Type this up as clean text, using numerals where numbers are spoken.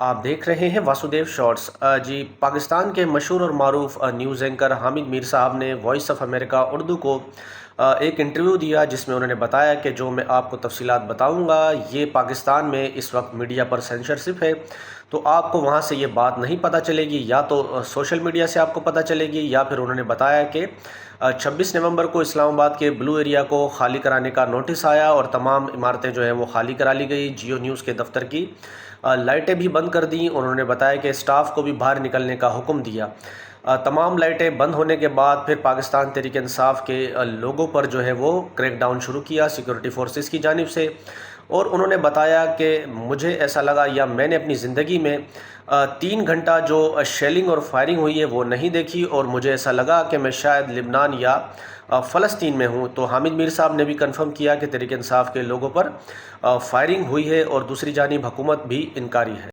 आप देख रहे हैं वासुदेव शॉर्ट्स। जी, पाकिस्तान के मशहूर और मारूफ न्यूज़ एंकर हामिद मीर साहब ने वॉइस ऑफ अमेरिका उर्दू को एक इंटरव्यू दिया, जिसमें उन्होंने बताया कि जो मैं आपको तफसीलात बताऊंगा, ये पाकिस्तान में इस वक्त मीडिया पर सेंसरशिप है। तो आपको वहाँ से ये बात नहीं पता चलेगी, या तो सोशल मीडिया से आपको पता चलेगी, या फिर उन्होंने बताया कि 26 नवंबर को इस्लामाबाद के ब्लू एरिया को खाली कराने का नोटिस आया और तमाम इमारतें जो हैं वो खाली करा ली गई। जियो न्यूज़ के दफ्तर की लाइटें भी बंद कर दी। उन्होंने बताया कि स्टाफ को भी बाहर निकलने का हुक्म दिया। तमाम लाइटें बंद होने के बाद फिर पाकिस्तान तहरीक इंसाफ के लोगों पर जो है वो क्रैकडाउन शुरू किया सिक्योरिटी फोर्सेस की जानिब से। और उन्होंने बताया कि मुझे ऐसा लगा, या मैंने अपनी ज़िंदगी में 3 घंटा जो शेलिंग और फायरिंग हुई है वो नहीं देखी, और मुझे ऐसा लगा कि मैं शायद लिबनान या फ़लस्तीन में हूँ। तो हामिद मीर साहब ने भी कंफर्म किया कि तहरीक इंसाफ के लोगों पर फायरिंग हुई है, और दूसरी जानिब हुकूमत भी इनकारी है।